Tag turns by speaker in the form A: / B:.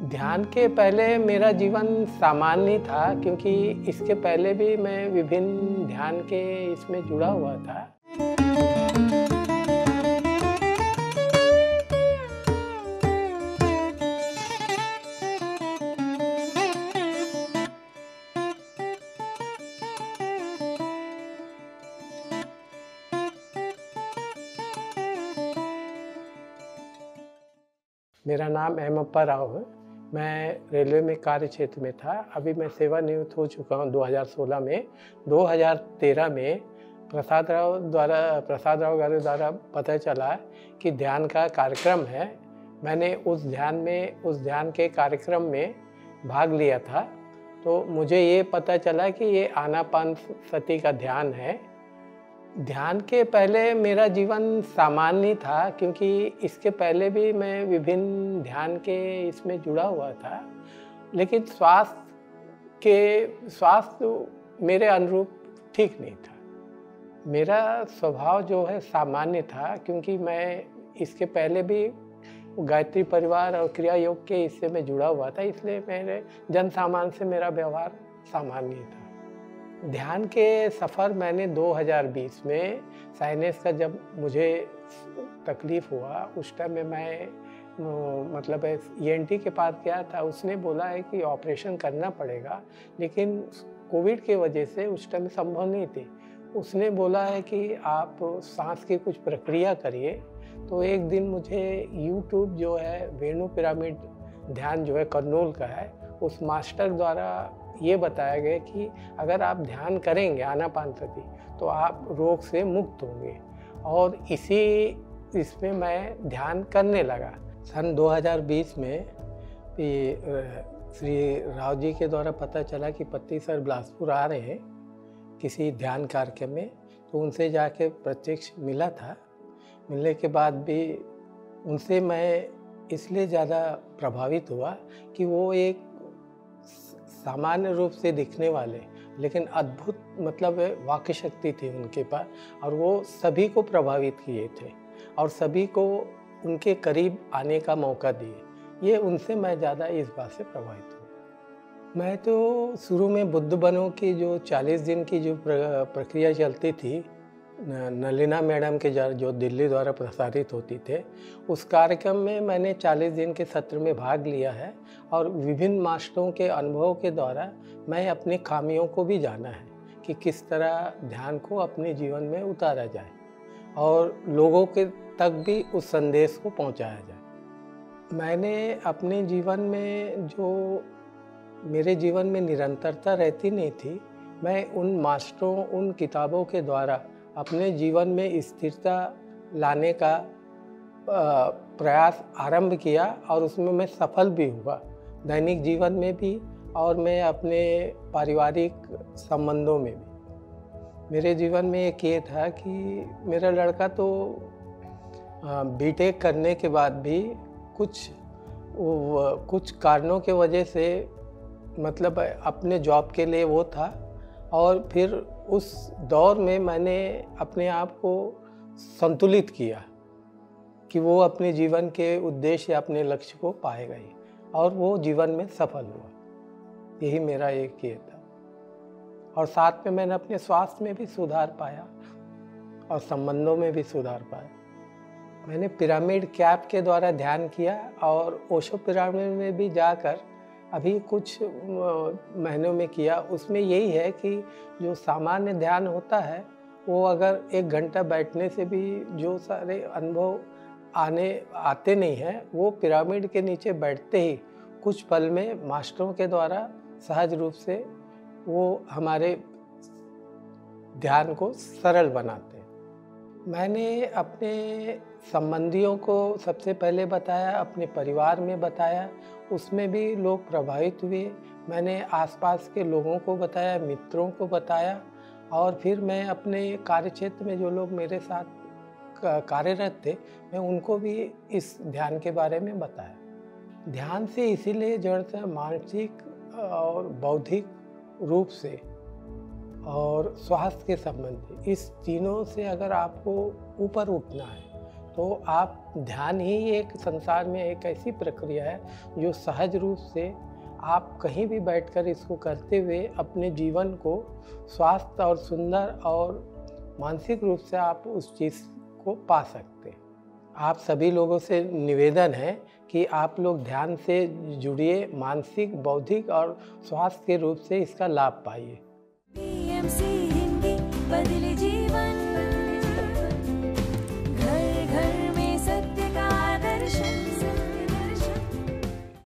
A: ध्यान के पहले मेरा जीवन सामान्य ही था, क्योंकि इसके पहले भी मैं विभिन्न ध्यान के इसमें जुड़ा हुआ था। मेरा नाम हेमप्पा राव है। मैं रेलवे में कार्य क्षेत्र में था। अभी मैं सेवानिवृत्त हो चुका हूँ 2016 में। 2013 में प्रसाद राव गारू द्वारा पता चला कि ध्यान का कार्यक्रम है। मैंने उस ध्यान के कार्यक्रम में भाग लिया था। तो मुझे ये पता चला कि ये आनापानसति का ध्यान है। ध्यान के पहले मेरा जीवन सामान्य ही था, क्योंकि इसके पहले भी मैं विभिन्न ध्यान के इसमें जुड़ा हुआ था। लेकिन स्वास्थ्य मेरे अनुरूप ठीक नहीं था। मेरा स्वभाव जो है सामान्य था, क्योंकि मैं इसके पहले भी गायत्री परिवार और क्रिया योग के हिस्से में जुड़ा हुआ था, इसलिए मेरे जन सामान्य से मेरा व्यवहार सामान्य था। ध्यान के सफ़र मैंने 2020 में साइनस का जब मुझे तकलीफ़ हुआ, उस टाइम में मैं मतलब ENT के पास गया था। उसने बोला है कि ऑपरेशन करना पड़ेगा, लेकिन कोविड के वजह से उस टाइम संभव नहीं थी। उसने बोला है कि आप सांस की कुछ प्रक्रिया करिए। तो एक दिन मुझे YouTube जो है वेणु पिरामिड ध्यान जो है कर्नूल का है, उस मास्टर द्वारा ये बताया गया कि अगर आप ध्यान करेंगे आनापानसति तो आप रोग से मुक्त होंगे। और इसमें मैं ध्यान करने लगा। सन 2020 में श्री राव जी के द्वारा पता चला कि पत्ती सर बिलासपुर आ रहे हैं किसी ध्यान कार्यक्रम में। तो उनसे जाके प्रत्यक्ष मिला था। मिलने के बाद भी उनसे मैं इसलिए ज़्यादा प्रभावित हुआ कि वो एक सामान्य रूप से दिखने वाले, लेकिन अद्भुत मतलब वाक्य शक्ति थी उनके पास, और वो सभी को प्रभावित किए थे और सभी को उनके करीब आने का मौका दिए। ये उनसे मैं ज़्यादा इस बात से प्रभावित हूँ। मैं तो शुरू में बुद्ध बनो की जो 40 दिन की जो प्रक्रिया चलती थी, नलिना मैडम के जो दिल्ली द्वारा प्रसारित होती थे, उस कार्यक्रम में मैंने 40 दिन के सत्र में भाग लिया है। और विभिन्न मास्टरों के अनुभव के द्वारा मैं अपनी खामियों को भी जाना है कि किस तरह ध्यान को अपने जीवन में उतारा जाए और लोगों के तक भी उस संदेश को पहुंचाया जाए। मैंने अपने जीवन में जो मेरे जीवन में निरंतरता रहती नहीं थी, मैं उन मास्टरों, उन किताबों के द्वारा अपने जीवन में स्थिरता लाने का प्रयास आरंभ किया और उसमें मैं सफल भी हुआ, दैनिक जीवन में भी और मैं अपने पारिवारिक संबंधों में भी। मेरे जीवन में एक ये था कि मेरा लड़का तो बीटेक करने के बाद भी कुछ कारणों के वजह से मतलब अपने जॉब के लिए वो था, और फिर उस दौर में मैंने अपने आप को संतुलित किया कि वो अपने जीवन के उद्देश्य या अपने लक्ष्य को पाएगा ही, और वो जीवन में सफल हुआ। यही मेरा एक ये था। और साथ में मैंने अपने स्वास्थ्य में भी सुधार पाया और संबंधों में भी सुधार पाया। मैंने पिरामिड कैप के द्वारा ध्यान किया और ओशो पिरामिड में भी जाकर अभी कुछ महीनों में किया। उसमें यही है कि जो सामान्य ध्यान होता है वो अगर 1 घंटा बैठने से भी जो सारे अनुभव आते नहीं हैं, वो पिरामिड के नीचे बैठते ही कुछ पल में मास्टरों के द्वारा सहज रूप से वो हमारे ध्यान को सरल बनाते हैं। मैंने अपने संबंधियों को सबसे पहले बताया, अपने परिवार में बताया, उसमें भी लोग प्रभावित हुए। मैंने आसपास के लोगों को बताया, मित्रों को बताया, और फिर मैं अपने कार्यक्षेत्र में जो लोग मेरे साथ कार्यरत थे, मैं उनको भी इस ध्यान के बारे में बताया। ध्यान से इसीलिए जुड़ता है, मानसिक और बौद्धिक रूप से और स्वास्थ्य के संबंधी, इस तीनों से अगर आपको ऊपर उठना है तो आप ध्यान ही एक संसार में एक ऐसी प्रक्रिया है जो सहज रूप से आप कहीं भी बैठकर इसको करते हुए अपने जीवन को स्वास्थ्य और सुंदर और मानसिक रूप से आप उस चीज़ को पा सकते हैं। आप सभी लोगों से निवेदन है कि आप लोग ध्यान से जुड़िए, मानसिक, बौद्धिक और स्वास्थ्य के रूप से इसका लाभ पाइए।